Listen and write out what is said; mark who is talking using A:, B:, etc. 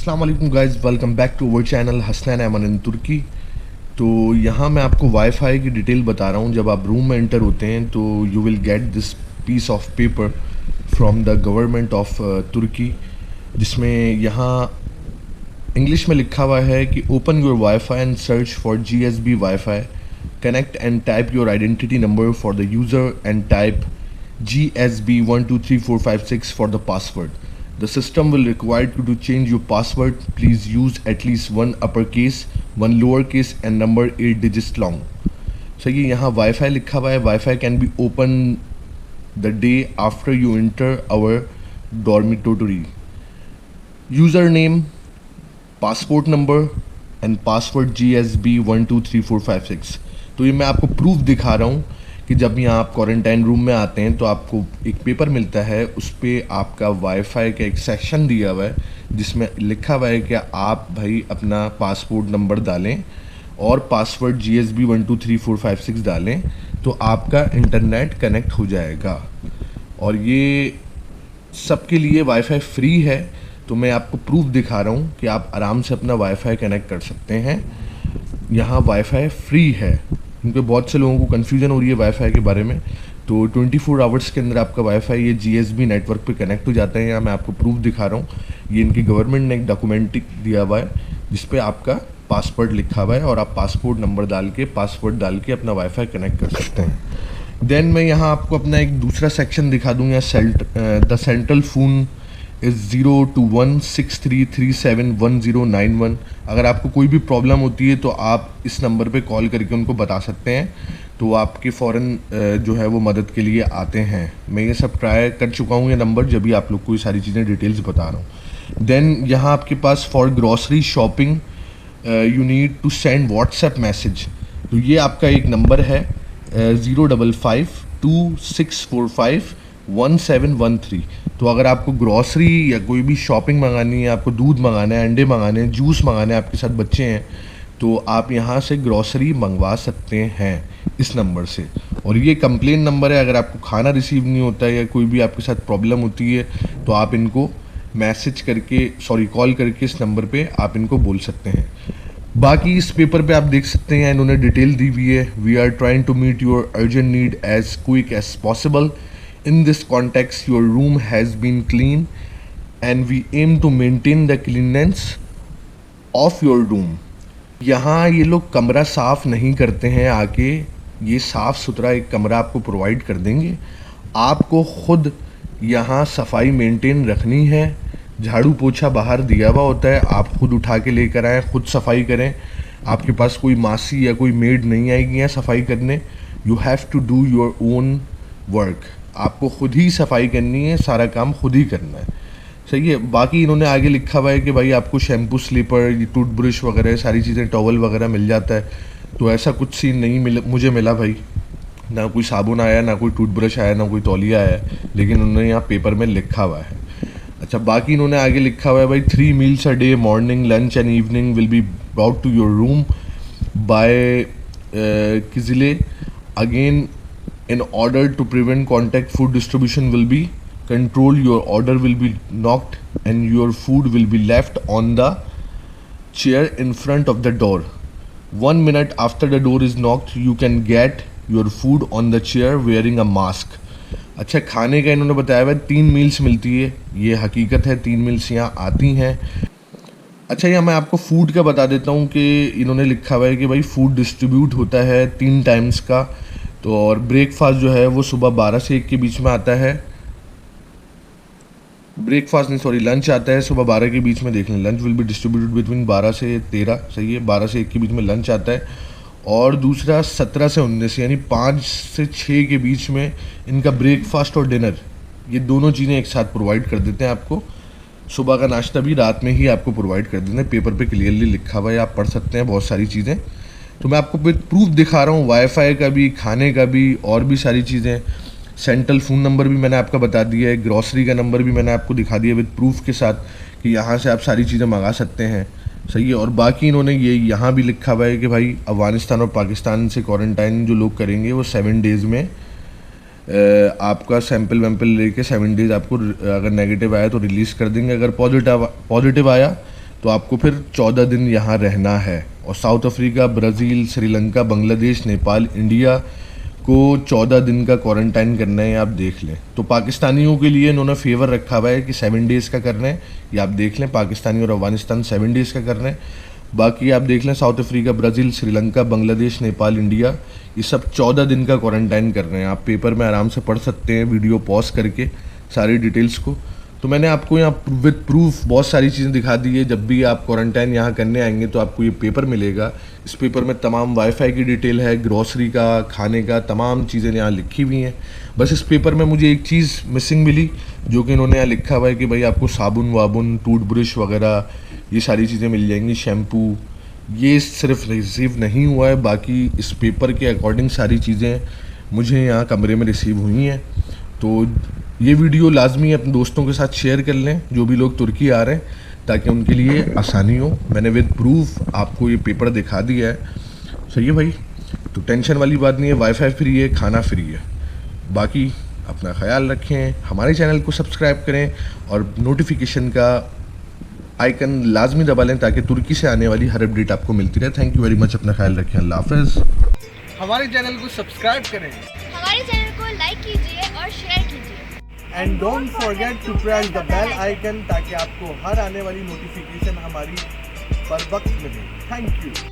A: अस्सलाम वालेकुम guys, welcome back to our channel Hasnain Aman in Turkey. तो यहाँ मैं आपको वाईफाई की डिटेल बता रहा हूँ। जब आप रूम में एंटर होते हैं तो you will get this piece of paper from the government of Turkey, जिसमें यहाँ इंग्लिश में लिखा हुआ है कि open your wifi and search for GSB wifi, connect and type your identity number for the user and type GSB 123456 for the password. The system will require you to change your password. Please use at least one uppercase, one lowercase and number 8 digits long. So ये यहाँ wifi लिखा हुआ है. Wifi can be open the day after you enter our dormitory. Username, passport number and password GSB 123456. तो ये मैं आपको proof दिखा रहा हूँ कि जब यहाँ आप क्वारंटाइन रूम में आते हैं तो आपको एक पेपर मिलता है, उस पर आपका वाईफाई का एक सेक्शन दिया हुआ है जिसमें लिखा हुआ है कि आप भाई अपना पासपोर्ट नंबर डालें और पासवर्ड GSB 123456 डालें तो आपका इंटरनेट कनेक्ट हो जाएगा। और ये सबके लिए वाईफाई फ्री है। तो मैं आपको प्रूफ दिखा रहा हूँ कि आप आराम से अपना वाईफाई कनेक्ट कर सकते हैं। यहाँ वाईफाई फ्री है, क्योंकि बहुत से लोगों को कन्फ्यूजन हो रही है वाईफाई के बारे में। तो 24 आवर्स के अंदर आपका वाईफाई ये GSB नेटवर्क पे कनेक्ट हो जाता है। यहाँ मैं आपको प्रूफ दिखा रहा हूँ। ये इनकी गवर्नमेंट ने एक डॉक्यूमेंट दिया हुआ है जिस पे आपका पासवर्ड लिखा हुआ है और आप पासपोर्ट नंबर डाल के पासवर्ड डाल के अपना वाईफाई कनेक्ट कर सकते हैं। देन मैं यहाँ आपको अपना एक दूसरा सेक्शन दिखा दूँ। The central phone is 02163371091। अगर आपको कोई भी प्रॉब्लम होती है तो आप इस नंबर पे कॉल करके उनको बता सकते हैं, तो आपके फ़ौरन जो है वो मदद के लिए आते हैं। मैं ये सब ट्राई कर चुका हूँ ये नंबर, जब भी आप लोग को ये सारी चीज़ें डिटेल्स बता रहा हूँ। देन यहाँ आपके पास for grocery shopping you need to send WhatsApp message. तो ये आपका एक नंबर है 05526451713। तो अगर आपको ग्रॉसरी या कोई भी शॉपिंग मंगानी है, आपको दूध मंगाना है, अंडे मंगाने हैं, जूस मंगाना है, आपके साथ बच्चे हैं, तो आप यहाँ से ग्रॉसरी मंगवा सकते हैं इस नंबर से। और ये कंप्लेन नंबर है। अगर आपको खाना रिसीव नहीं होता है या कोई भी आपके साथ प्रॉब्लम होती है तो आप इनको कॉल करके इस नंबर पे आप इनको बोल सकते हैं। बाकी इस पेपर पे आप देख सकते हैं इन्होंने डिटेल दी हुई है। We are trying to meet your urgent need as quick as possible. In this context, your room has been clean and we aim to maintain the cleanliness of your room. यहाँ ये लोग कमरा साफ़ नहीं करते हैं, आके ये साफ़ सुथरा एक कमरा आपको प्रोवाइड कर देंगे। आपको खुद यहाँ सफाई मेंटेन रखनी है। झाड़ू पोछा बाहर दिया हुआ होता है, आप खुद उठा के लेकर आएँ, खुद सफाई करें। आपके पास कोई मासी या कोई मेड नहीं आएगी यहाँ सफाई करने। You have to do your own work. आपको खुद ही सफाई करनी है, सारा काम खुद ही करना है। सही है। बाकी इन्होंने आगे लिखा हुआ है कि भाई आपको शैम्पू, स्लीपर, टूथब्रश वगैरह सारी चीज़ें, टॉवल वगैरह मिल जाता है। तो ऐसा कुछ सीन नहीं मुझे मिला भाई। ना कोई साबुन आया, ना कोई टूथब्रश आया, ना कोई तौलिया आया, लेकिन उन्होंने यहाँ पेपर में लिखा हुआ है। अच्छा, बाकी इन्होंने आगे लिखा हुआ है भाई 3 meals a day, morning, lunch and evening will be brought to your room by किजिले। Again, in order to prevent contact, food distribution will be controlled. Your order will be knocked and your food will be left on the chair in front of the door. 1 minute after the door is knocked, you can get your food on the chair wearing a mask. अच्छा, खाने का इन्होंने बताया हुआ 3 meals मिलती है। ये हकीकत है, 3 मील्स यहाँ आती हैं। अच्छा, यहाँ मैं आपको फूड का बता देता हूँ कि इन्होंने लिखा हुआ है कि भाई फूड डिस्ट्रीब्यूट होता है 3 टाइम्स का। तो और ब्रेकफास्ट जो है वो सुबह 12 से 1 के बीच में आता है। लंच आता है सुबह 12 के बीच में। देख लें, lunch will be distributed between 12 से 13। सही है, 12 से 1 के बीच में लंच आता है। और दूसरा 17 से 19 यानी 5 से 6 के बीच में इनका ब्रेकफास्ट और डिनर, ये दोनों चीज़ें एक साथ प्रोवाइड कर देते हैं आपको। सुबह का नाश्ता भी रात में ही आपको प्रोवाइड कर देते हैं। पेपर पे क्लियरली लिखा हुआ है, आप पढ़ सकते हैं बहुत सारी चीज़ें। तो मैं आपको प्रूफ दिखा रहा हूँ वाईफाई का भी, खाने का भी, और भी सारी चीज़ें। सेंट्रल फ़ोन नंबर भी मैंने आपका बता दिया है, ग्रॉसरी का नंबर भी मैंने आपको दिखा दिया विद प्रूफ के साथ कि यहाँ से आप सारी चीज़ें मंगा सकते हैं। सही है। और बाकी इन्होंने ये यहाँ भी लिखा हुआ है कि भाई अफ़गानिस्तान और पाकिस्तान से क्वारंटाइन जो लोग करेंगे वो 7 डेज़ में आपका सैंपल वैम्पल लेके 7 डेज़ आपको अगर नेगेटिव आया तो रिलीज़ कर देंगे। अगर पॉजिटिव आया तो आपको फिर 14 दिन यहाँ रहना है। और south Africa, Brazil, Sri Lanka, Bangladesh, Nepal, India को 14 दिन का क्वारंटाइन करना है, आप देख लें। तो पाकिस्तानियों के लिए इन्होंने फेवर रखा हुआ है कि 7 डेज़ का करना है, ये आप देख लें। पाकिस्तानी और अफगानिस्तान 7 डेज़ का करना है। बाकी आप देख लें south Africa, Brazil, Sri Lanka, Bangladesh, Nepal, India, ये सब 14 दिन का क्वारंटाइन कर रहे हैं। आप पेपर में आराम से पढ़ सकते हैं वीडियो पॉज करके सारी डिटेल्स को। तो मैंने आपको यहाँ विद प्रूफ बहुत सारी चीज़ें दिखा दी है। जब भी आप क्वारंटाइन यहाँ करने आएंगे तो आपको ये पेपर मिलेगा। इस पेपर में तमाम वाईफाई की डिटेल है, ग्रॉसरी का, खाने का, तमाम चीज़ें यहाँ लिखी हुई हैं। बस इस पेपर में मुझे एक चीज़ मिसिंग मिली, जो कि इन्होंने यहाँ लिखा हुआ है कि भाई आपको साबुन वाबुन, टूथब्रश वगैरह ये सारी चीज़ें मिल जाएंगी, शैम्पू, ये सिर्फ रिसीव नहीं हुआ है। बाकी इस पेपर के अकॉर्डिंग सारी चीज़ें मुझे यहाँ कमरे में रिसीव हुई हैं। तो ये वीडियो लाजमी अपने दोस्तों के साथ शेयर कर लें जो भी लोग तुर्की आ रहे हैं, ताकि उनके लिए आसानी हो। मैंने विद प्रूफ आपको ये पेपर दिखा दिया है। सही है भाई, तो टेंशन वाली बात नहीं है, वाईफाई फ्री है, खाना फ्री है। बाकी अपना ख्याल रखें, हमारे चैनल को सब्सक्राइब करें और नोटिफिकेशन का आइकन लाजमी दबा लें ताकि तुर्की से आने वाली हर अपडेट आपको मिलती रहे। थैंक यू वेरी मच, अपना ख्याल रखें, अल्लाह हाफ़िज़।
B: हमारे चैनल को सब्सक्राइब करें,
C: हमारे चैनल को लाइक कीजिए और शेयर कीजिए।
B: And don't forget to press the bell icon ताकि आपको हर आने वाली नोटिफिकेशन हमारी पर वक्त मिले। Thank you.